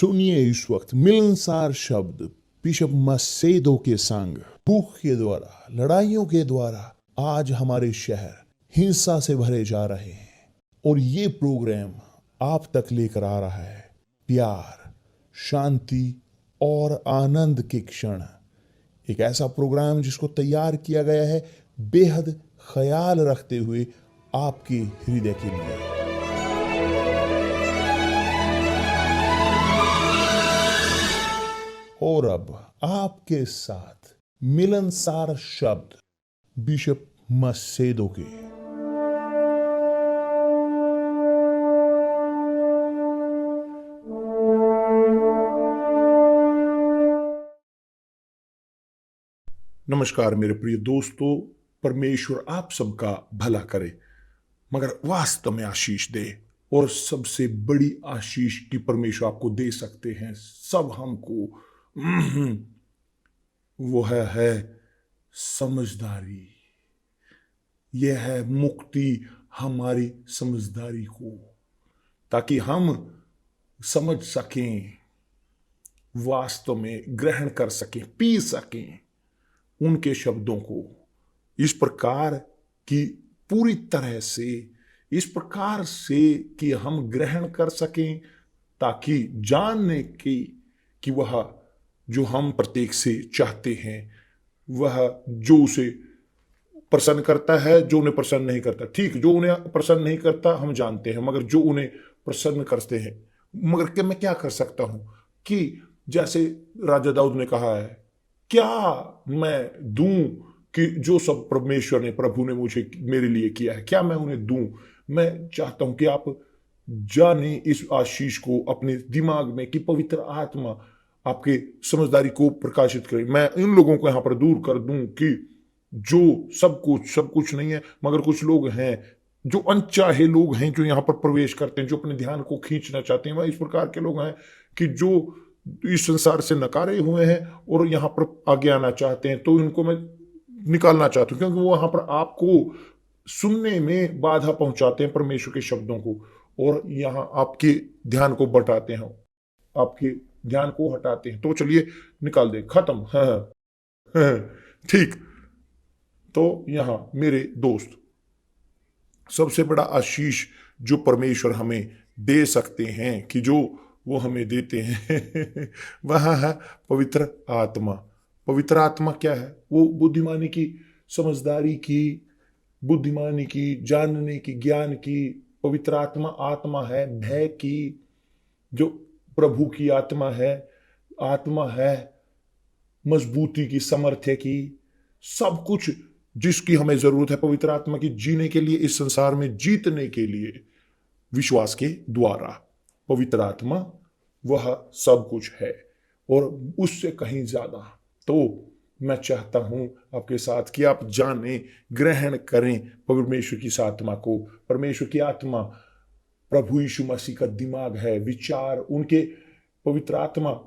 सुनिए इस वक्त मिलनसार शब्द बिशप मसेदो के संग। भूख के द्वारा, लड़ाइयों के द्वारा आज हमारे शहर हिंसा से भरे जा रहे हैं और ये प्रोग्राम आप तक लेकर आ रहा है प्यार, शांति और आनंद के क्षण। एक ऐसा प्रोग्राम जिसको तैयार किया गया है बेहद ख्याल रखते हुए आपके हृदय के लिए। और अब आपके साथ मिलनसार शब्द बिशप मसेदो के। नमस्कार मेरे प्रिय दोस्तों, परमेश्वर आप सबका भला करे मगर वास्तव में आशीष दे। और सबसे बड़ी आशीष की परमेश्वर आपको दे सकते हैं सब हमको, वो है समझदारी। यह है मुक्ति हमारी समझदारी को, ताकि हम समझ सकें, वास्तव में ग्रहण कर सकें, पी सकें उनके शब्दों को इस प्रकार की पूरी तरह से, इस प्रकार से कि हम ग्रहण कर सकें, ताकि जानने की कि वह जो हम प्रत्येक से चाहते हैं, वह जो उसे प्रसन्न करता है, जो उन्हें प्रसन्न नहीं करता। ठीक, जो उन्हें प्रसन्न नहीं करता हम जानते हैं, मगर जो उन्हें प्रसन्न करते हैं, मगर क्या मैं क्या कर सकता हूं कि जैसे राजा दाऊद ने कहा है, क्या मैं दूं कि जो सब परमेश्वर ने, प्रभु ने मुझे मेरे लिए किया है, क्या मैं उन्हें दूं। मैं चाहता हूं कि आप जाने इस आशीष को अपने दिमाग में, कि पवित्र आत्मा आपके समझदारी को प्रकाशित करे। मैं इन लोगों को यहां पर दूर कर दूं कि जो सब कुछ नहीं है, मगर कुछ लोग हैं जो अनचाहे लोग हैं, जो यहां पर प्रवेश करते हैं, जो अपने ध्यान को खींचना चाहते हैं। वह इस प्रकार के लोग हैं कि जो इस संसार से नकारे हुए हैं और यहां पर आगे आना चाहते हैं। तो इनको मैं निकालना चाहता हूं, क्योंकि वो वहां पर आपको सुनने में बाधा पहुंचाते हैं परमेश्वर के शब्दों को, और यहां आपके ध्यान को बटाते हैं, आपके ध्यान को हटाते हैं। तो चलिए निकाल दे, खत्म। हाँ। ठीक, तो यहां मेरे दोस्त, सबसे बड़ा आशीष जो परमेश्वर हमें दे सकते हैं, कि जो वो हमें देते हैं वह है पवित्र आत्मा। पवित्र आत्मा क्या है? वो बुद्धिमानी की, समझदारी की, बुद्धिमानी की, जानने की, ज्ञान की। पवित्र आत्मा है भय की, जो प्रभु की आत्मा है मजबूती की, सामर्थ्य की, सब कुछ जिसकी हमें जरूरत है पवित्र आत्मा की, जीने के लिए, इस संसार में जीतने के लिए, विश्वास के द्वारा। पवित्र आत्मा वह सब कुछ है और उससे कहीं ज्यादा। तो मैं चाहता हूं आपके साथ कि आप जाने, ग्रहण करें परमेश्वर की इस आत्मा को। परमेश्वर की आत्मा प्रभु यीशु मसीह का दिमाग है, विचार उनके। पवित्र आत्मा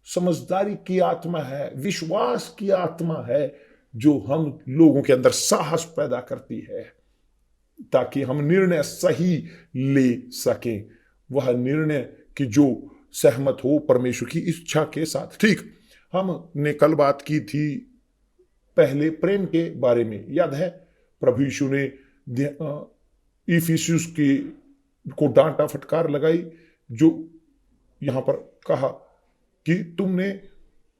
समझदारी की आत्मा है, विश्वास की आत्मा है, जो हम लोगों के अंदर साहस पैदा करती है, ताकि हम निर्णय सही ले सकें। वह निर्णय कि जो सहमत हो परमेश्वर की इच्छा के साथ। ठीक, हमने कल बात की थी पहले प्रेम के बारे में, याद है? प्रभु यीशु ने इफिसियुस की को डांटा, फटकार लगाई, जो यहां पर कहा कि तुमने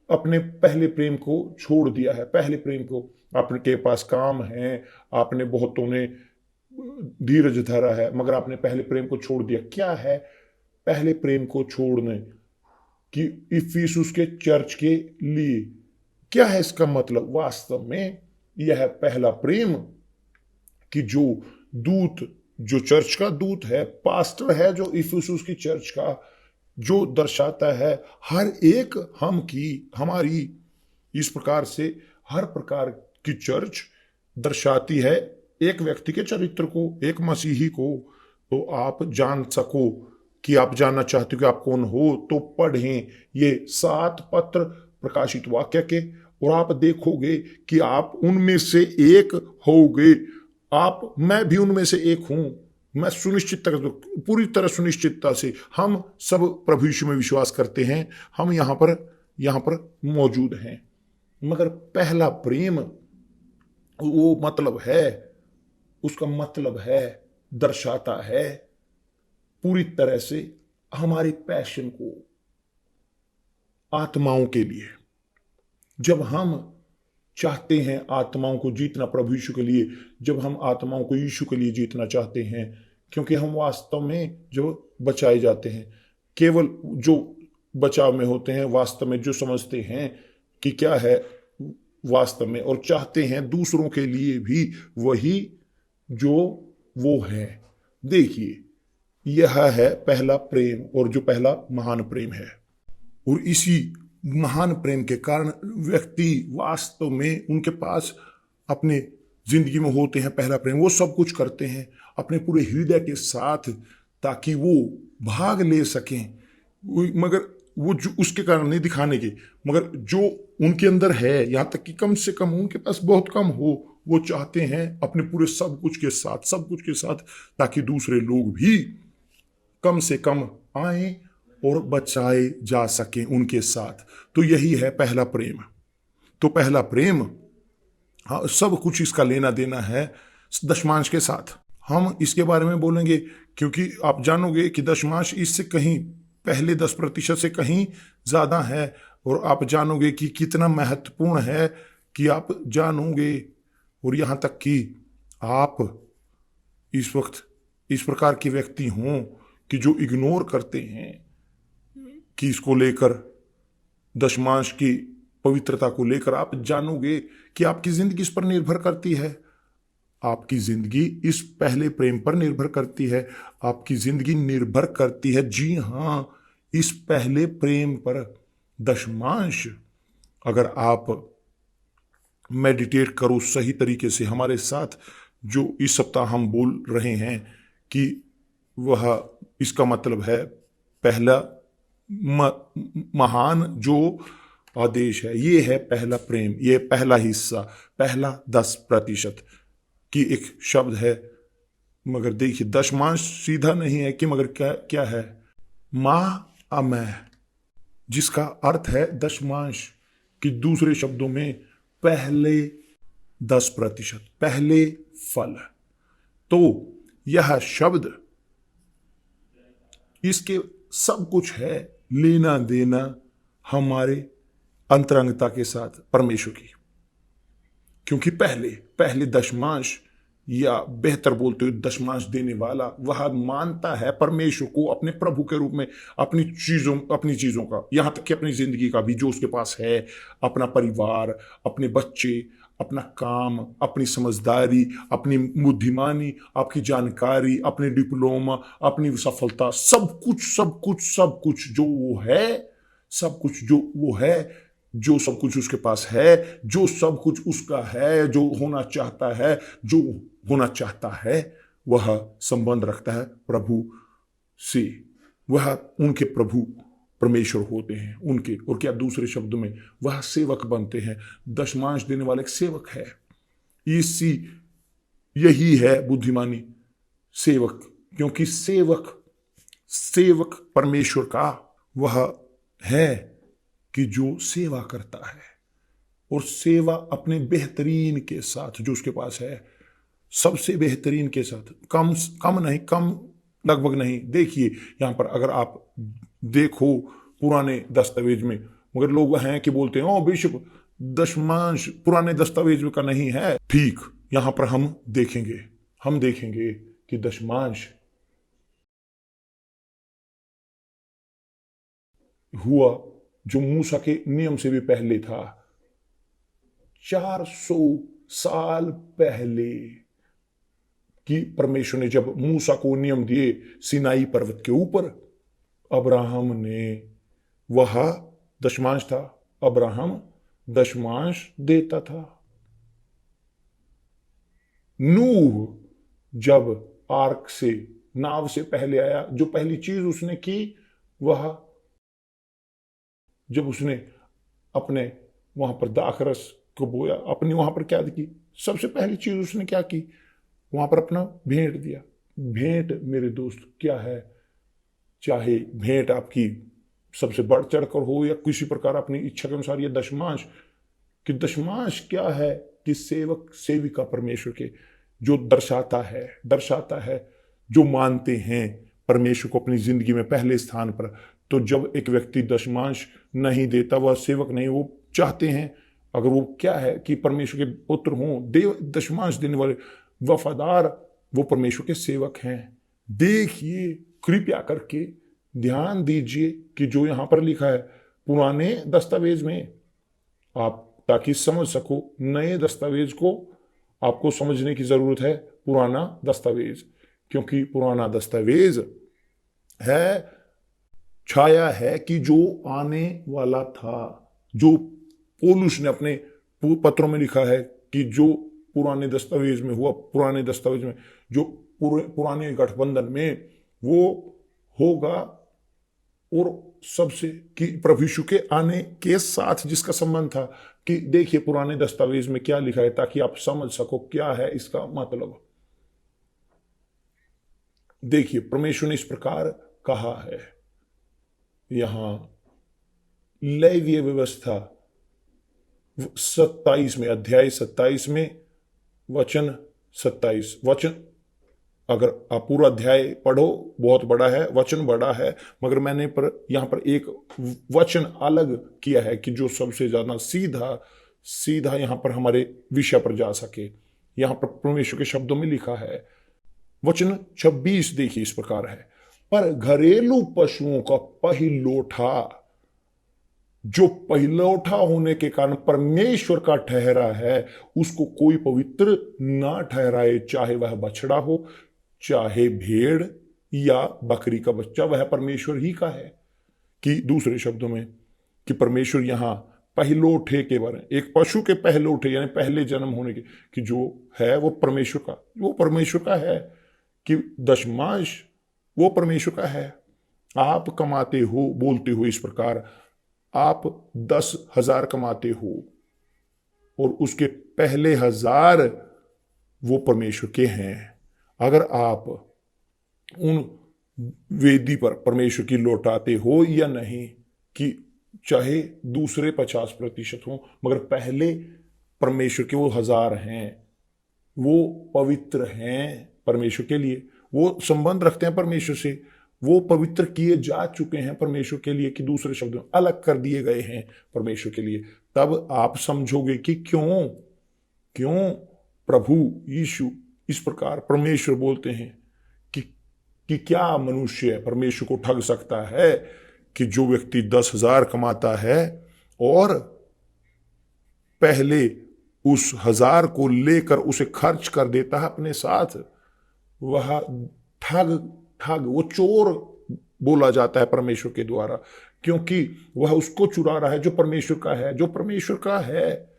अपने पहले प्रेम को छोड़ दिया है। पहले प्रेम को, आपके पास काम है, आपने बहुतों ने धीरज धरा है, मगर आपने पहले प्रेम को छोड़ दिया। क्या है पहले प्रेम को छोड़ने कि इफिसुस के चर्च के लिए क्या है इसका मतलब? वास्तव में यह है पहला प्रेम, कि जो दूत, जो चर्च का दूत है, पास्टर है, जो इफिसुस की चर्च का, जो दर्शाता है हर एक हमारी, इस प्रकार से हर प्रकार की चर्च दर्शाती है एक व्यक्ति के चरित्र को, एक मसीही को। तो आप जान सको कि आप जानना चाहते हो कि आप कौन हो, तो पढ़ें ये 7 पत्र प्रकाशित वाक्य के, और आप देखोगे कि आप उनमें से एक होगे। मैं भी उनमें से एक हूं। मैं पूरी तरह सुनिश्चितता से हम सब प्रभु यीशु में विश्वास करते हैं, हम यहाँ पर मौजूद हैं। मगर पहला प्रेम वो मतलब है, उसका मतलब है, दर्शाता है पूरी तरह से हमारी पैशन को आत्माओं के लिए। जब हम चाहते हैं आत्माओं को जीतना प्रभु यीशु के लिए, जब हम आत्माओं को यीशु के लिए जीतना चाहते हैं, क्योंकि हम वास्तव में जो बचाए जाते हैं, केवल जो बचाव में होते हैं, वास्तव में जो समझते हैं कि क्या है वास्तव में, और चाहते हैं दूसरों के लिए भी वही जो वो है। देखिए, यह है पहला प्रेम, और जो पहला महान प्रेम है। और इसी महान प्रेम के कारण व्यक्ति वास्तव में उनके पास अपने जिंदगी में होते हैं पहला प्रेम। वो सब कुछ करते हैं अपने पूरे हृदय के साथ ताकि वो भाग ले सकें, मगर वो जो उसके कारण नहीं दिखाने के, मगर जो उनके अंदर है, यहाँ तक कि कम से कम उनके पास बहुत कम हो, वो चाहते हैं अपने पूरे सब कुछ के साथ ताकि दूसरे लोग भी कम से कम आए और बचाए जा सकें उनके साथ। तो यही है पहला प्रेम। तो पहला प्रेम, हाँ, सब कुछ इसका लेना देना है दशमांश के साथ। हम इसके बारे में बोलेंगे क्योंकि आप जानोगे कि दशमांश इससे कहीं पहले 10% से कहीं ज़्यादा है, और आप जानोगे कि कितना महत्वपूर्ण है कि आप जानोगे। और यहाँ तक कि आप इस वक्त इस प्रकार के व्यक्ति हों कि जो इग्नोर करते हैं कि इसको लेकर, दशमांश की पवित्रता को लेकर, आप जानोगे कि आपकी जिंदगी इस पर निर्भर करती है। आपकी जिंदगी इस पहले प्रेम पर निर्भर करती है। आपकी जिंदगी निर्भर करती है, जी हाँ, इस पहले प्रेम पर। दशमांश अगर आप मेडिटेट करो सही तरीके से हमारे साथ, जो इस सप्ताह हम बोल रहे हैं कि वह, इसका मतलब है पहला महान जो आदेश है, ये है पहला प्रेम, ये पहला हिस्सा, पहला 10% की एक शब्द है। मगर देखिए, दशमांश सीधा नहीं है कि, मगर क्या है, माँ अमय, जिसका अर्थ है दशमांश कि दूसरे शब्दों में पहले 10%, पहले फल। तो यह शब्द, इसके सब कुछ है लेना देना हमारे अंतरंगता के साथ परमेश्वर की। क्योंकि पहले दशमांश, या बेहतर बोलते हुए दशमांश देने वाला, वह मानता है परमेश्वर को अपने प्रभु के रूप में, अपनी चीजों का, यहां तक कि अपनी जिंदगी का भी जो उसके पास है, अपना परिवार, अपने बच्चे, अपना काम, अपनी समझदारी, अपनी बुद्धिमानी, आपकी जानकारी, अपने डिप्लोमा, अपनी सफलता, सब कुछ जो वो है, सब कुछ जो वो है, जो सब कुछ उसके पास है, जो सब कुछ उसका है, जो होना चाहता है, वह संबंध रखता है प्रभु से। वह उनके प्रभु परमेश्वर होते हैं उनके, और क्या दूसरे शब्दों में वह सेवक बनते हैं। दशमांश देने वाले एक सेवक है। यही है बुद्धिमानी, सेवक। क्योंकि सेवक परमेश्वर का वह है कि जो सेवा करता है, और सेवा अपने बेहतरीन के साथ, जो उसके पास है, सबसे बेहतरीन के साथ, कम लगभग नहीं। देखिए, यहाँ पर अगर आप देखो पुराने दस्तावेज में, मगर लोग हैं कि बोलते हैं, ओ बिशप, दशमांश पुराने दस्तावेज का नहीं है। ठीक, यहाँ पर हम देखेंगे कि दशमांश हुआ जो मूसा के नियम से भी पहले था। 400 साल पहले कि परमेश्वर ने जब मूसा को नियम दिए सिनाई पर्वत के ऊपर, अब्राहम ने, वह दशमांश था, अब्राहम दशमांश देता था। नूह जब आर्क से, नाव से पहले आया, जो पहली चीज उसने की, वह जब उसने अपने वहां पर दाखरस को बोया, अपनी वहां पर क्या की, सबसे पहली चीज उसने क्या की, वहां पर अपना भेंट दिया। भेंट मेरे दोस्त क्या है, चाहे भेंट आपकी सबसे बढ़ चढ़कर हो या किसी प्रकार अपनी इच्छा के अनुसार, या दशमांश, कि दशमांश क्या है कि सेवक सेविका परमेश्वर के जो दर्शाता है जो मानते हैं परमेश्वर को अपनी जिंदगी में पहले स्थान पर। तो जब एक व्यक्ति दशमांश नहीं देता, वह सेवक नहीं, वो चाहते हैं अगर वो क्या है कि परमेश्वर के पुत्र हों, देव दशमांश देने वाले वफादार, वो परमेश्वर के सेवक हैं। देखिए, कृपया करके ध्यान दीजिए कि जो यहां पर लिखा है पुराने दस्तावेज में, आप ताकि समझ सको, नए दस्तावेज को आपको समझने की जरूरत है पुराना दस्तावेज, क्योंकि पुराना दस्तावेज है छाया है कि जो आने वाला था, जो पौलुस ने अपने पत्रों में लिखा है कि जो पुराने दस्तावेज में हुआ, पुराने दस्तावेज में जो पुराने गठबंधन में वो होगा, और सबसे कि प्रभु यीशु के आने के साथ जिसका संबंध था। कि देखिए पुराने दस्तावेज में क्या लिखा है ताकि आप समझ सको क्या है इसका मतलब। देखिए, परमेश्वर ने इस प्रकार कहा है, यहां लेवीय व्यवस्था 27 में, अध्याय 27 में वचन 27, वचन अगर आप पूरा अध्याय पढ़ो बहुत बड़ा है, वचन बड़ा है, मगर मैंने यहां पर एक वचन अलग किया है कि जो सबसे ज्यादा सीधा यहां पर हमारे विषय पर जा सके। यहां पर परमेश्वर के शब्दों में लिखा है, वचन 26 देखिए इस प्रकार है, पर घरेलू पशुओं का पहिलौठा, जो पहिलौठा होने के कारण परमेश्वर का ठहरा है, उसको कोई पवित्र ना ठहराए, चाहे वह बछड़ा हो, चाहे भेड़ या बकरी का बच्चा, वह परमेश्वर ही का है। कि दूसरे शब्दों में कि परमेश्वर यहां पहिलौठे के बारे में, एक पशु के पहिलौठे यानी पहले जन्म होने के, कि जो है वो परमेश्वर का है, कि दशमांश वो परमेश्वर का है। आप कमाते हो, बोलते हो इस प्रकार, आप 10,000 कमाते हो और उसके पहले 1,000 वो परमेश्वर के हैं। अगर आप उन वेदी पर परमेश्वर की लौटाते हो या नहीं, कि चाहे दूसरे 50% हो, मगर पहले परमेश्वर के वो 1,000 हैं, वो पवित्र हैं परमेश्वर के लिए, वो संबंध रखते हैं परमेश्वर से, वो पवित्र किए जा चुके हैं परमेश्वर के लिए, कि दूसरे शब्दों में अलग कर दिए गए हैं परमेश्वर के लिए। तब आप समझोगे कि क्यों प्रभु यीशु इस प्रकार परमेश्वर बोलते हैं कि क्या मनुष्य परमेश्वर को ठग सकता है, कि जो व्यक्ति 10,000 कमाता है और पहले उस 1,000 को लेकर उसे खर्च कर देता है अपने साथ, वह ठग, वो चोर बोला जाता है परमेश्वर के द्वारा, क्योंकि वह उसको चुरा रहा है जो परमेश्वर का है। जो परमेश्वर का है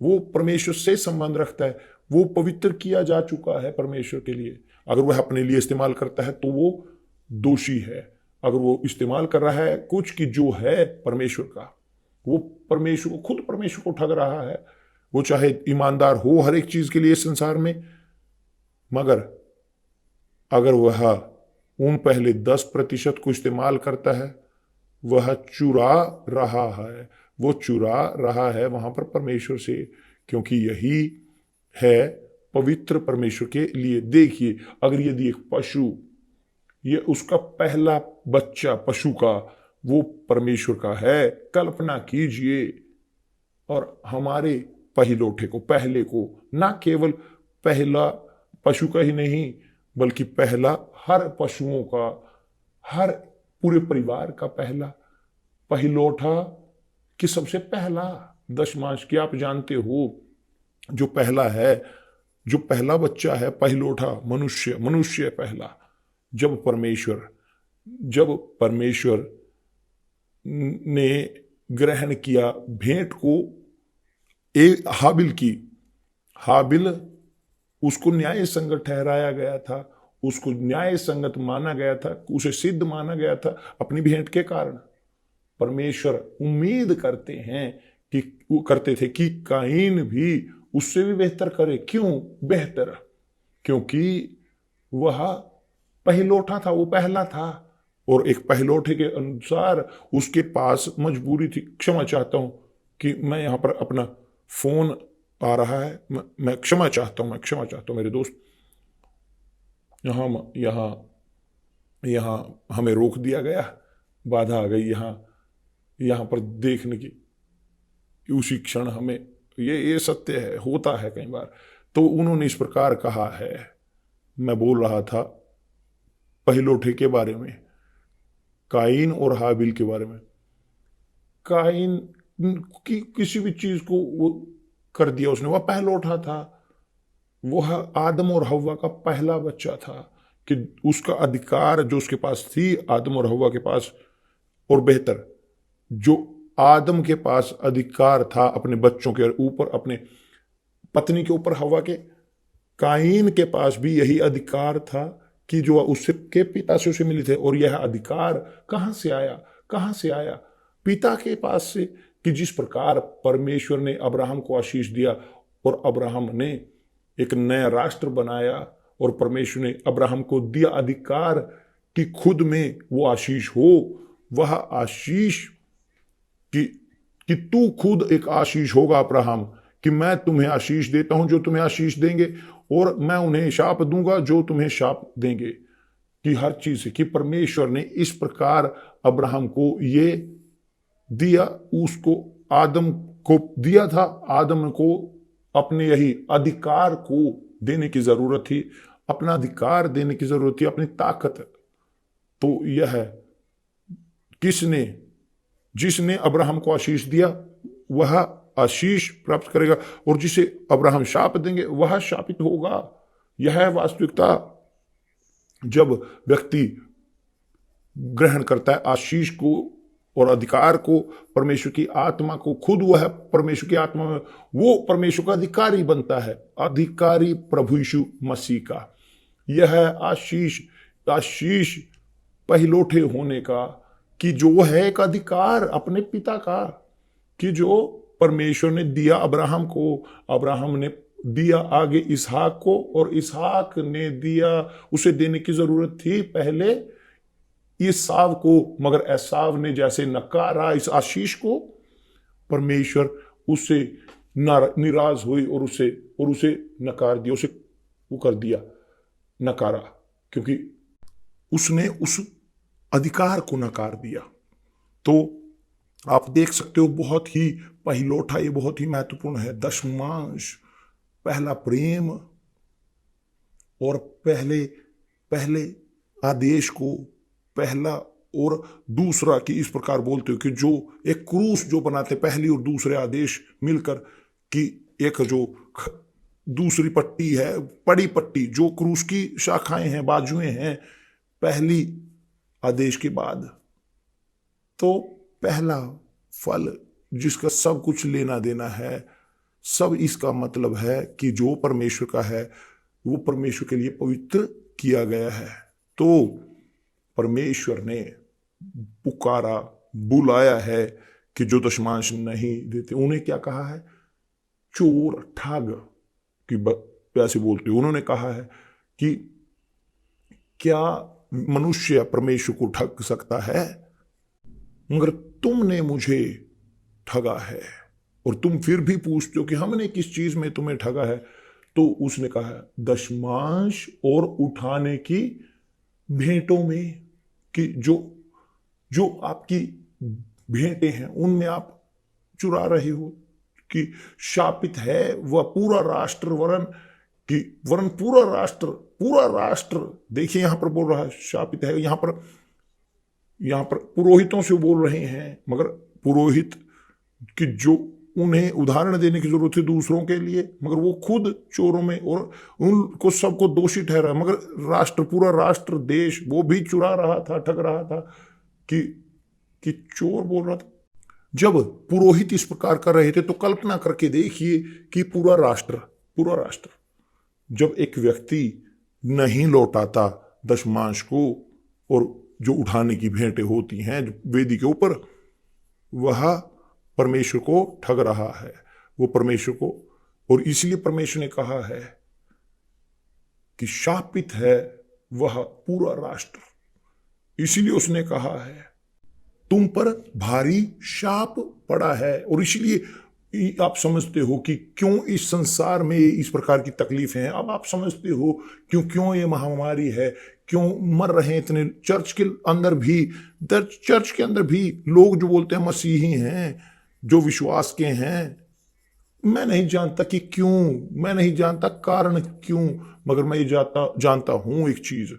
वो परमेश्वर से संबंध रखता है, वो पवित्र किया जा चुका है परमेश्वर के लिए। अगर वह अपने लिए इस्तेमाल करता है तो वो दोषी है। अगर वो इस्तेमाल कर रहा है कुछ कि जो है परमेश्वर का, वो खुद परमेश्वर को ठग रहा है। वो चाहे ईमानदार हो हर एक चीज के लिए संसार में, मगर अगर वह उन पहले 10% को इस्तेमाल करता है, वह चुरा रहा है वहां पर परमेश्वर से, क्योंकि यही है पवित्र परमेश्वर के लिए। देखिए, अगर यदि एक पशु, ये उसका पहला बच्चा पशु का वो परमेश्वर का है, कल्पना कीजिए, और हमारे पहिलौठे को, पहले को, ना केवल पहला पशु का ही नहीं बल्कि पहला हर पशुओं का, हर पूरे परिवार का पहला पहिलौठा, कि सबसे पहला दशमांश, की आप जानते हो जो पहला है, जो पहला बच्चा है पहिलौठा, मनुष्य पहला। जब परमेश्वर ने ग्रहण किया भेंट को हाबिल उसको न्याय संगत ठहराया गया था, उसको न्याय संगत माना गया था, उसे सिद्ध माना गया था अपनी भेंट के कारण। परमेश्वर उम्मीद करते थे कि काइन भी उससे भी बेहतर करे। क्यों बेहतर? क्योंकि वह पहिलौठा था, वो पहला था, और एक पहिलौठे के अनुसार उसके पास मजबूरी थी। क्षमा चाहता हूं कि मैं यहां पर अपना फोन आ रहा है, मैं क्षमा चाहता हूं मेरे दोस्त। यहाँ यहाँ यहाँ हमें रोक दिया गया, बाधा आ गई यहाँ पर देखने की। उसी क्षण हमें ये सत्य है, होता है कई बार। तो उन्होंने इस प्रकार कहा है, मैं बोल रहा था पहिलौठे के बारे में, काइन और हाबिल के बारे में। काइन की किसी भी चीज को वो कर दिया उसने, वह पहिलौठा था, वह आदम और हव्वा का पहला बच्चा था, कि उसका अधिकार जो उसके पास थी आदम और हव्वा के पास, और बेहतर जो आदम के पास अधिकार था अपने बच्चों के ऊपर, अपने पत्नी के ऊपर हव्वा के, काइन के पास भी यही अधिकार था कि जो उससे के पिता से उसे मिले थे। और यह अधिकार कहां से आया? पिता के पास से, कि जिस प्रकार परमेश्वर ने अब्राहम को आशीष दिया और अब्राहम ने एक नया राष्ट्र बनाया, और परमेश्वर ने अब्राहम को दिया अधिकार कि खुद में वो आशीष हो, वह आशीष कि तू खुद एक आशीष होगा अब्राहम, कि मैं तुम्हें आशीष देता हूं जो तुम्हें आशीष देंगे, और मैं उन्हें शाप दूंगा जो तुम्हें शाप देंगे। कि हर चीज से, कि परमेश्वर ने इस प्रकार अब्राहम को ये दिया, उसको आदम को दिया था। आदम को अपने यही अधिकार को देने की जरूरत थी, अपना अधिकार देने की जरूरत थी, अपनी ताकत। तो यह जिसने अब्राहम को आशीष दिया वह आशीष प्राप्त करेगा, और जिसे अब्राहम शाप देंगे वह शापित होगा। यह है वास्तविकता। जब व्यक्ति ग्रहण करता है आशीष को और अधिकार को, परमेश्वर की आत्मा को, खुद वह परमेश्वर की आत्मा में, वो परमेश्वर का अधिकारी बनता है, अधिकारी प्रभु यीशु मसीह का। यह है आशीष पहिलौठे होने का, कि जो है एक अधिकार अपने पिता का, कि जो परमेश्वर ने दिया अब्राहम को, अब्राहम ने दिया आगे इसहाक को, और इसहाक ने दिया, उसे देने की जरूरत थी पहले ईसाव को, मगर एसाव ने जैसे नकारा इस आशीष को, परमेश्वर उससे निराश हुई और उसे नकार दिया, उसे वो कर दिया, नकारा, क्योंकि उसने उस अधिकार को नकार दिया। तो आप देख सकते हो, बहुत ही पहिलौठा, ये बहुत ही महत्वपूर्ण है। दशमांश, पहला प्रेम, और पहले आदेश को पहला और दूसरा, कि इस प्रकार बोलते हो कि जो एक क्रूस जो बनाते, पहली और दूसरे आदेश मिलकर, कि एक जो दूसरी पट्टी है, बड़ी पट्टी, जो क्रूस की शाखाएं हैं, बाजुएं हैं, पहली आदेश के बाद। तो पहला फल जिसका सब कुछ लेना देना है, सब इसका मतलब है कि जो परमेश्वर का है वो परमेश्वर के लिए पवित्र किया गया है। तो परमेश्वर ने पुकारा, बुलाया है कि जो दशमांश नहीं देते उन्हें क्या कहा है? चोर, ठग की पैसे बोलते। उन्होंने कहा है कि क्या मनुष्य परमेश्वर को ठग सकता है? मगर तुमने मुझे ठगा है और तुम फिर भी पूछते हो कि हमने किस चीज में तुम्हें ठगा है। तो उसने कहा है दशमांश और उठाने की भेंटों में, कि जो आपकी भेंटें हैं उनमें आप चुरा रहे हो, कि शापित है वह पूरा राष्ट्र, वरन पूरा राष्ट्र। देखिए यहां पर बोल रहा है शापित है, यहां पर पुरोहितों से बोल रहे हैं, मगर पुरोहित कि जो उन्हें उदाहरण देने की जरूरत है दूसरों के लिए, मगर वो खुद चोरों में और उनको सबको दोषी ठहरा। मगर राष्ट्र, पूरा राष्ट्र, देश, वो भी चुरा रहा था, ठग रहा था, कि चोर बोल रहा था। जब पुरोहित इस प्रकार कर रहे थे तो कल्पना करके देखिए कि पूरा राष्ट्र जब एक व्यक्ति नहीं लौटाता दशमांश को, और जो उठाने की भेंटें होती हैं वेदी के ऊपर, वह परमेश्वर को ठग रहा है, वो परमेश्वर को। और इसलिए परमेश्वर ने कहा है कि शापित है वह पूरा राष्ट्र। इसीलिए उसने कहा है तुम पर भारी शाप पड़ा है। और इसीलिए आप समझते हो कि क्यों इस संसार में इस प्रकार की तकलीफें हैं। अब आप समझते हो क्यों ये महामारी है, क्यों मर रहे हैं इतने। चर्च के अंदर भी लोग जो बोलते हैं मसीही हैं, जो विश्वास के हैं, मैं नहीं जानता कि क्यों, मैं नहीं जानता कारण क्यों, मगर मैं ये जानता हूं एक चीज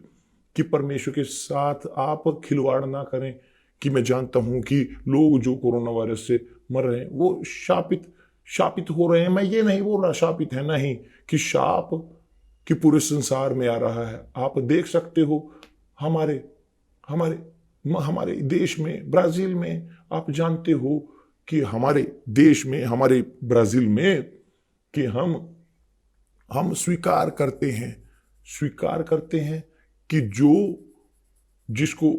कि परमेश्वर के साथ आप खिलवाड़ ना करें। कि मैं जानता हूं कि लोग जो कोरोना वायरस से मर रहे हैं वो शापित हो रहे हैं। मैं ये नहीं बोल रहा शापित है, नहीं, कि शाप कि पूरे संसार में आ रहा है। आप देख सकते हो हमारे हमारे हमारे देश में, ब्राजील में, आप जानते हो कि हमारे देश में, हमारे ब्राजील में, कि हम स्वीकार करते हैं कि जो जिसको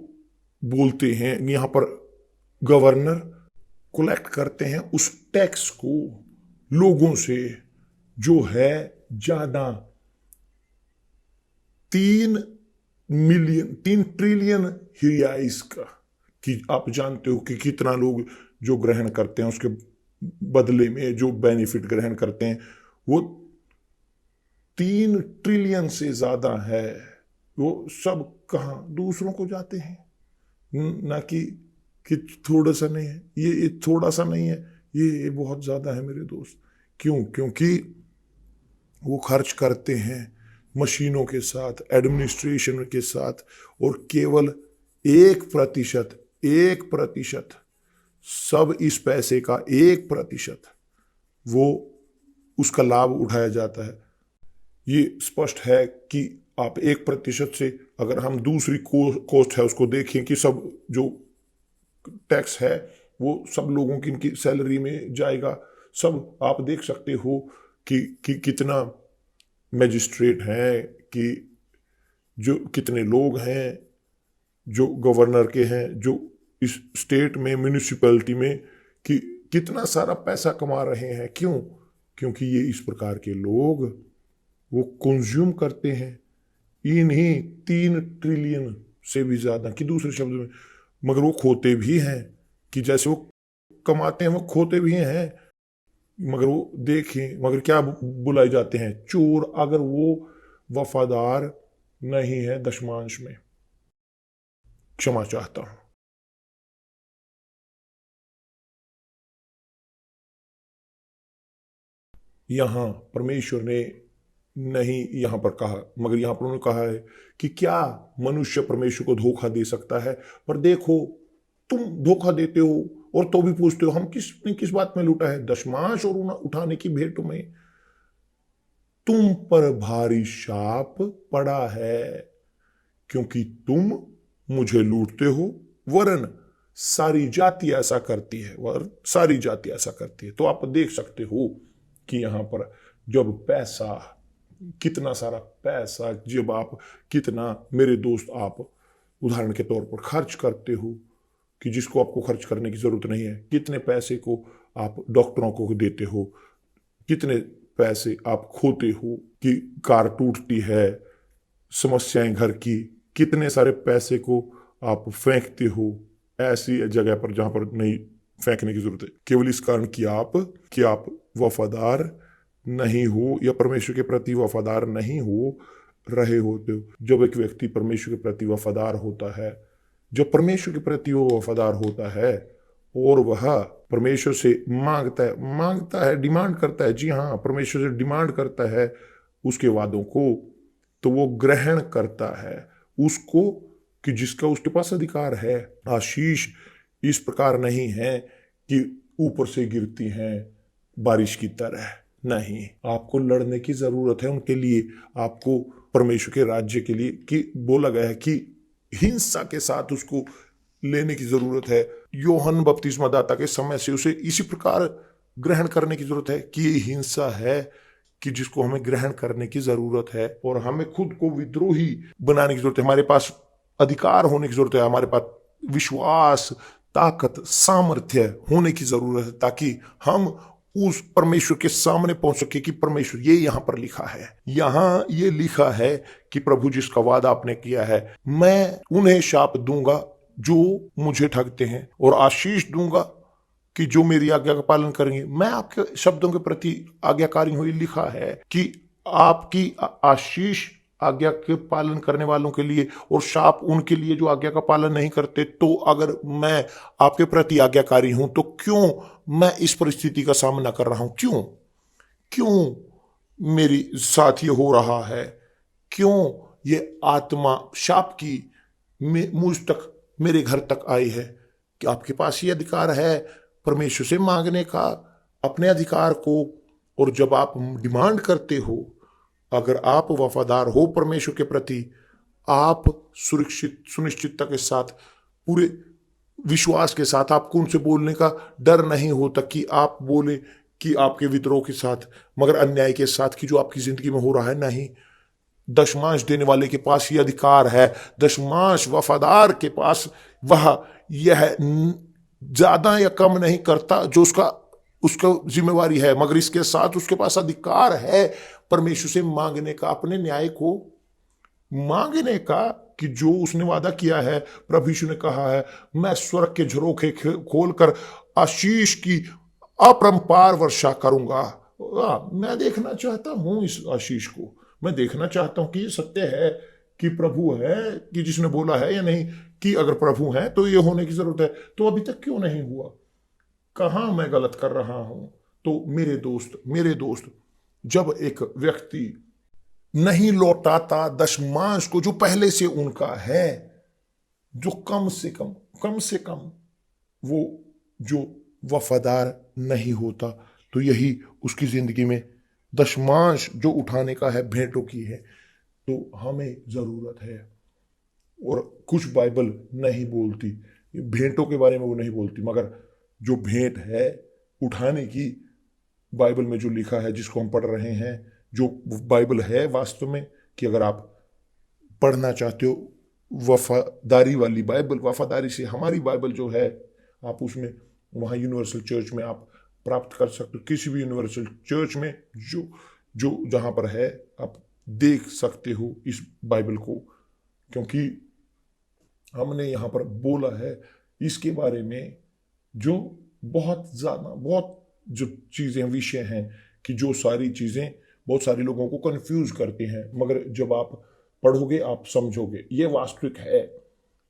बोलते हैं यहां पर गवर्नर कलेक्ट करते हैं उस टैक्स को लोगों से, जो है ज्यादा 3 ट्रिलियन रियाइस का। कि आप जानते हो कि कितना लोग जो ग्रहण करते हैं उसके बदले में जो बेनिफिट ग्रहण करते हैं वो 3 ट्रिलियन से ज्यादा है। वो सब कहां दूसरों को जाते हैं, ना कि थोड़ा सा नहीं है। ये थोड़ा सा नहीं है, ये बहुत ज्यादा है मेरे दोस्त। क्यों? क्योंकि वो खर्च करते हैं मशीनों के साथ, एडमिनिस्ट्रेशन के साथ, और केवल 1% सब इस पैसे का 1% वो उसका लाभ उठाया जाता है। ये स्पष्ट है कि आप 1% से अगर हम दूसरी कॉस्ट है उसको देखें कि सब जो टैक्स है वो सब लोगों की इनकी सैलरी में जाएगा। सब आप देख सकते हो कि कितना मैजिस्ट्रेट हैं, कि जो कितने लोग हैं जो गवर्नर के हैं, जो इस स्टेट में म्यूनिसिपैलिटी में, कि कितना सारा पैसा कमा रहे हैं। क्यों? क्योंकि ये इस प्रकार के लोग वो कंज्यूम करते हैं इन्हीं 3 ट्रिलियन से भी ज्यादा, कि दूसरे शब्द में, मगर वो खोते भी हैं। कि जैसे वो कमाते हैं वो खोते भी हैं। मगर वो देखें, मगर क्या बुलाए जाते हैं? चोर। अगर वो वफादार नहीं है दशमांश में। क्षमा चाहता हूं। यहां परमेश्वर ने नहीं यहां पर कहा, मगर यहां पर उन्होंने कहा है कि क्या मनुष्य परमेश्वर को धोखा दे सकता है? पर देखो, तुम धोखा देते हो और तो भी पूछते हो हम किस बात में लूटा है? दशमांश और उठाने की भेंट में तुम पर भारी शाप पड़ा है, क्योंकि तुम मुझे लूटते हो, वरन सारी जाति ऐसा करती है, तो आप देख सकते हो कि यहां पर जब पैसा, कितना सारा पैसा, जब आप कितना, मेरे दोस्त, आप उदाहरण के तौर पर खर्च करते हो कि जिसको आपको खर्च करने की जरूरत नहीं है, कितने पैसे को आप डॉक्टरों को देते हो, कितने पैसे आप खोते हो कि कार टूटती है, समस्याएं घर की, कितने सारे पैसे को आप फेंकते हो ऐसी जगह पर जहां पर नहीं फेंकने की जरूरत है, केवल इस कारण कि आप वफादार नहीं हो या परमेश्वर के प्रति वफादार नहीं हो रहे होते हो। जब एक व्यक्ति परमेश्वर के प्रति वफादार होता है, जब परमेश्वर के प्रति वो वफादार होता है और वह परमेश्वर से मांगता है, डिमांड करता है, जी हाँ, परमेश्वर से डिमांड करता है उसके वादों को, तो वो ग्रहण करता है उसको कि जिसका उसके पास अधिकार है। आशीष इस प्रकार नहीं है कि ऊपर से गिरती हैं बारिश की तरह, नहीं। आपको लड़ने की जरूरत है उनके लिए, आपको परमेश्वर के राज्य के लिए, कि बोला गया है कि हिंसा के साथ उसको लेने की जरूरत है। यूहन्ना बपतिस्मा दाता के समय से उसे इसी प्रकार ग्रहण करने की जरूरत है कि ये हिंसा है कि जिसको हमें ग्रहण करने की जरूरत है, और हमें खुद को विद्रोही बनाने की जरूरत है। हमारे पास अधिकार होने की जरूरत है, हमारे पास विश्वास, ताकत, सामर्थ्य होने की जरूरत है, ताकि हम उस परमेश्वर के सामने पहुंच सके कि परमेश्वर ये यहां पर लिखा है, यहां ये लिखा है कि प्रभु जिसका वादा आपने किया है, मैं उन्हें शाप दूंगा जो मुझे ठगते हैं और आशीष दूंगा कि जो मेरी आज्ञा का पालन करेंगे। मैं आपके शब्दों के प्रति आज्ञाकारी हूं, लिखा है कि आपकी आशीष आज्ञा के पालन करने वालों के लिए और शाप उनके लिए जो आज्ञा का पालन नहीं करते। तो अगर मैं आपके प्रति आज्ञाकारी हूं तो क्यों मैं इस परिस्थिति का सामना कर रहा हूं? क्यों मेरी साथ ये हो रहा है? क्यों ये आत्मा शाप की मुझ तक, मेरे घर तक आई है? कि आपके पास ये अधिकार है परमेश्वर से मांगने का अपने अधिकार को, और जब आप डिमांड करते हो, अगर आप वफादार हो परमेश्वर के प्रति, आप सुनिश्चितता के साथ, पूरे विश्वास के साथ, आपको उनसे बोलने का डर नहीं होता कि आप बोले कि आपके विद्रोह के साथ, मगर अन्याय के साथ कि जो आपकी जिंदगी में हो रहा है। नहीं, दशमांश देने वाले के पास ये अधिकार है, दशमांश वफादार के पास वह यह ज्यादा या कम नहीं करता जो उसका जिम्मेवारी है, मगर इसके साथ उसके पास अधिकार है परमेश्वर से मांगने का, अपने न्याय को मांगने का, कि जो उसने वादा किया है। प्रभु यीशु ने कहा है, मैं स्वर्ग के झरोखे खोलकर आशीष की अपरंपार वर्षा करूंगा। मैं देखना चाहता हूं इस आशीष को, मैं देखना चाहता हूं कि ये सत्य है कि प्रभु है, कि जिसने बोला है, या नहीं कि अगर प्रभु है तो ये होने की जरूरत है। तो अभी तक क्यों नहीं हुआ? कहां मैं गलत कर रहा हूं? तो मेरे दोस्त, जब एक व्यक्ति नहीं लौटाता दशमांश को जो पहले से उनका है, जो कम से कम वो जो वफादार नहीं होता, तो यही उसकी जिंदगी में दशमांश जो उठाने का है, भेंटों की है, तो हमें जरूरत है। और कुछ बाइबल नहीं बोलती भेंटों के बारे में, वो नहीं बोलती, मगर जो भेंट है उठाने की, बाइबल में जो लिखा है, जिसको हम पढ़ रहे हैं, जो बाइबल है वास्तव में, कि अगर आप पढ़ना चाहते हो वफादारी वाली बाइबल, वफादारी से हमारी बाइबल जो है, आप उसमें वहाँ यूनिवर्सल चर्च में आप प्राप्त कर सकते हो। किसी भी यूनिवर्सल चर्च में जो जहाँ पर है, आप देख सकते हो इस बाइबल को, क्योंकि हमने यहाँ पर बोला है इसके बारे में, जो बहुत जो चीज़ें, विषय हैं, कि जो सारी चीज़ें बहुत सारे लोगों को कंफ्यूज करती हैं, मगर जब आप पढ़ोगे आप समझोगे। ये वास्तविक है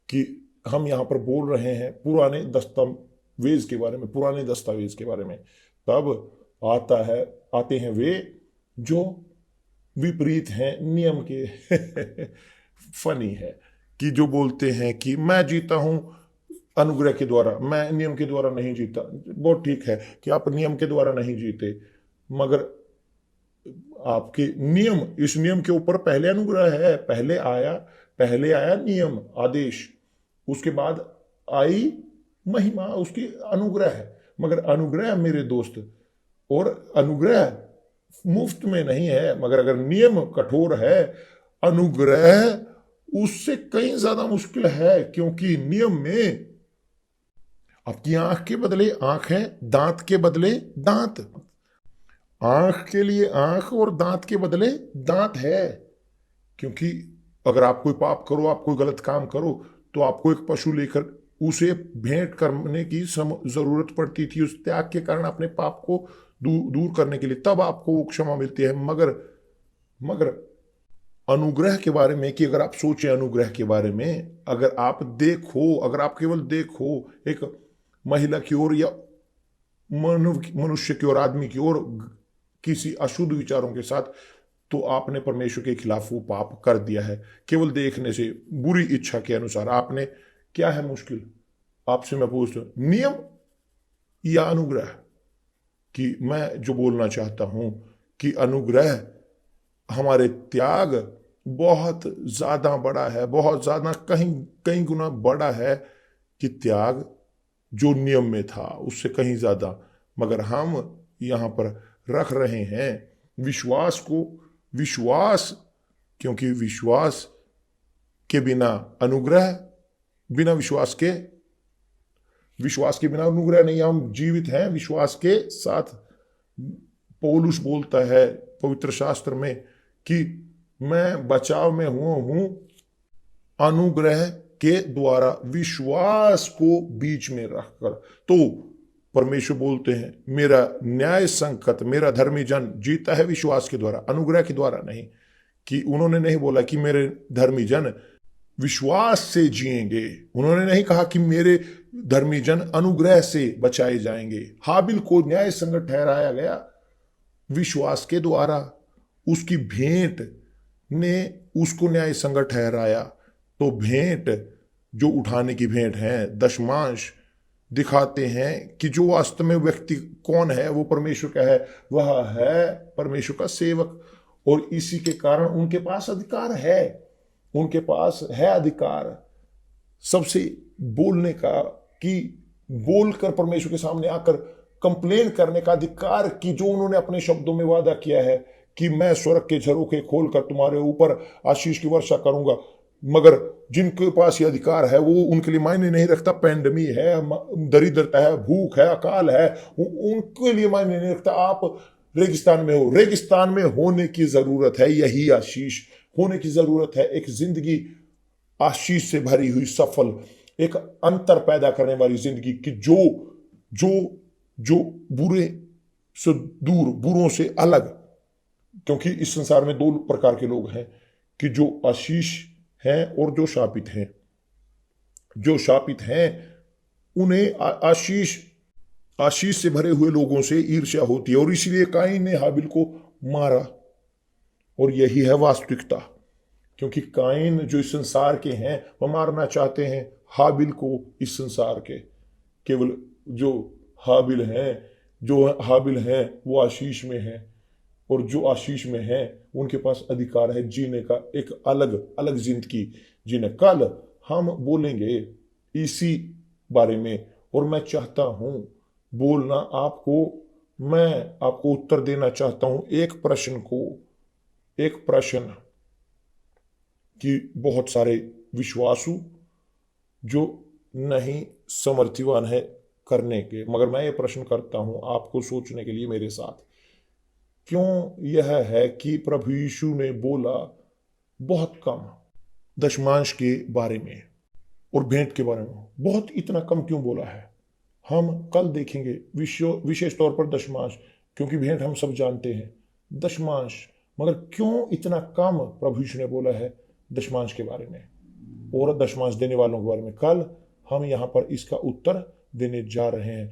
कि हम यहाँ पर बोल रहे हैं पुराने दस्तावेज के बारे में, तब आते हैं वे जो विपरीत हैं नियम के। फनी है कि जो बोलते हैं कि मैं जीता हूं अनुग्रह के द्वारा, मैं नियम के द्वारा नहीं जीता। बहुत ठीक है कि आप नियम के द्वारा नहीं जीते, मगर आपके नियम, इस नियम के ऊपर पहले अनुग्रह है। पहले आया नियम, आदेश, उसके बाद आई महिमा, उसकी अनुग्रह है। मगर अनुग्रह मेरे दोस्त, और अनुग्रह मुफ्त में नहीं है, मगर अगर नियम कठोर है, अनुग्रह उससे कहीं ज्यादा मुश्किल है, क्योंकि नियम में आपकी आंख के बदले आंख है, दांत के बदले दांत, आंख के लिए आंख और दांत के बदले दांत है। क्योंकि अगर आप कोई पाप करो, आप कोई गलत काम करो, तो आपको एक पशु लेकर उसे भेंट करने की जरूरत पड़ती थी, उस त्याग के कारण अपने पाप को दूर करने के लिए, तब आपको वो क्षमा मिलती है। मगर अनुग्रह के बारे में, कि अगर आप सोचें अनुग्रह के बारे में, अगर आप केवल देखो एक महिला की ओर या मनुष्य की ओर, आदमी की ओर, किसी अशुद्ध विचारों के साथ, तो आपने परमेश्वर के खिलाफ वो पाप कर दिया है। केवल देखने से, बुरी इच्छा के अनुसार आपने, क्या है मुश्किल? आपसे मैं पूछता हूं, नियम या अनुग्रह? कि मैं जो बोलना चाहता हूं कि अनुग्रह, हमारे त्याग बहुत ज्यादा बड़ा है, बहुत ज्यादा, कहीं गुना बड़ा है कि त्याग जो नियम में था उससे कहीं ज्यादा। मगर हम यहां पर रख रहे हैं विश्वास को, क्योंकि विश्वास के बिना अनुग्रह, विश्वास के बिना अनुग्रह नहीं। हम जीवित हैं विश्वास के साथ, पौलुस बोलता है पवित्र शास्त्र में कि मैं बचाव में हुआ हूं अनुग्रह के द्वारा विश्वास को बीच में रखकर। तो परमेश्वर बोलते हैं मेरा न्याय संकट, मेरा धर्मी जन जीता है विश्वास के द्वारा, अनुग्रह के द्वारा नहीं। कि उन्होंने नहीं बोला कि मेरे धर्मी जन विश्वास से जिएंगे, उन्होंने नहीं कहा कि मेरे धर्मी जन अनुग्रह से बचाए जाएंगे। हाबिल को न्याय संगत ठहराया गया विश्वास के द्वारा, उसकी भेंट ने उसको न्याय संगत ठहराया। तो भेंट जो उठाने की भेंट है, दशमांश दिखाते हैं कि जो वास्तव में व्यक्ति कौन है, वो परमेश्वर का है, वह है परमेश्वर का सेवक। और इसी के कारण उनके पास अधिकार है, उनके पास है अधिकार सबसे बोलने का, कि बोलकर परमेश्वर के सामने आकर कंप्लेन करने का अधिकार, कि जो उन्होंने अपने शब्दों में वादा किया है कि मैं स्वर्ग के झरोखे खोलकर तुम्हारे ऊपर आशीष की वर्षा करूंगा। मगर जिनके पास ये अधिकार है वो उनके लिए मायने नहीं रखता। पैंडमी है, दरिद्रता है, भूख है, अकाल है, उनके लिए मायने नहीं रखता। आप रेगिस्तान में हो, रेगिस्तान में होने की जरूरत है, यही आशीष होने की जरूरत है। एक जिंदगी आशीष से भरी हुई, सफल, एक अंतर पैदा करने वाली जिंदगी की जो जो जो बुरे से दूर, बुरों से अलग। क्योंकि इस संसार में दो प्रकार के लोग हैं, कि जो आशीष हैं और जो शापित हैं। जो शापित हैं उन्हें आशीष से भरे हुए लोगों से ईर्ष्या होती है, और इसीलिए काइन ने हाबिल को मारा। और यही है वास्तविकता, क्योंकि काइन जो इस संसार के हैं वह मारना चाहते हैं हाबिल को इस संसार के। केवल जो हाबिल हैं वो आशीष में हैं, और जो आशीष में हैं उनके पास अधिकार है जीने का, एक अलग अलग जिंदगी जीने। कल हम बोलेंगे इसी बारे में, और मैं चाहता हूं बोलना आपको, मैं आपको उत्तर देना चाहता हूं एक प्रश्न कि बहुत सारे विश्वासु जो नहीं समर्थिवान है करने के, मगर मैं ये प्रश्न करता हूं आपको सोचने के लिए मेरे साथ। क्यों यह है कि प्रभु यीशु ने बोला बहुत कम दशमांश के बारे में और भेंट के बारे में? बहुत इतना कम क्यों बोला है? हम कल देखेंगे विशेष तौर पर दशमांश, क्योंकि भेंट हम सब जानते हैं, दशमांश। मगर क्यों इतना कम प्रभु यीशु ने बोला है दशमांश के बारे में और दशमांश देने वालों के बारे में? कल हम यहाँ पर इसका उत्तर देने जा रहे हैं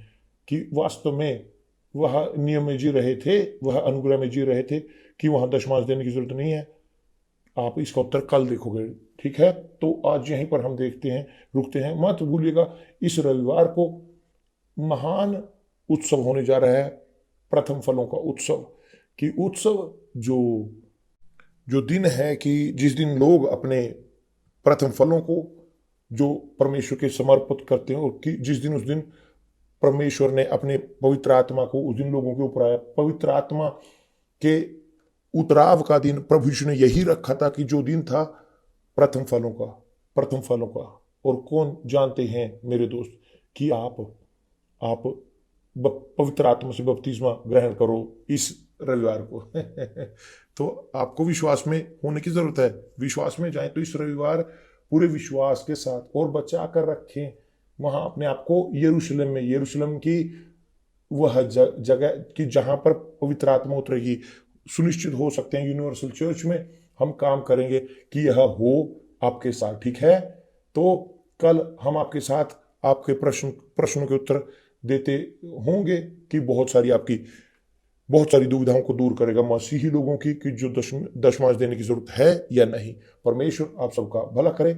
कि वास्तव में वह नियम में जी रहे थे, वह अनुग्रह में जी रहे थे, कि वहां दशमांश देने की जरूरत नहीं है। आप इसका उत्तर कल देखोगे, ठीक है? तो आज यहीं पर हम देखते हैं, रुकते हैं। मत भूलिएगा इस रविवार को महान उत्सव होने जा रहा है, प्रथम फलों का उत्सव। कि उत्सव जो दिन है कि जिस दिन लोग अपने प्रथम फलों को जो परमेश्वर के समर्पित करते हैं, और कि जिस दिन उस दिन परमेश्वर ने अपने पवित्र आत्मा को उस दिन लोगों के ऊपर आया। पवित्र आत्मा के उतराव का दिन प्रभु यीशु ने यही रखा था कि जो दिन था प्रथम फलों का। और कौन जानते हैं मेरे दोस्त कि आप पवित्र आत्मा से बपतिस्मा ग्रहण करो इस रविवार को। तो आपको विश्वास में होने की जरूरत है, विश्वास में जाएं तो इस रविवार पूरे विश्वास के साथ और बचा कर रखें वहां अपने आप को यरूशलेम की वह जगह कि जहां पर पवित्र आत्मा उतरेगी। सुनिश्चित हो सकते हैं यूनिवर्सल चर्च में हम काम करेंगे कि यह हो आपके साथ, ठीक है? तो कल हम आपके साथ आपके प्रश्नों के उत्तर देते होंगे कि बहुत सारी दुविधाओं को दूर करेगा मसीही लोगों की, कि जो दशमांश देने की जरूरत है या नहीं। परमेश्वर आप सबका भला करे।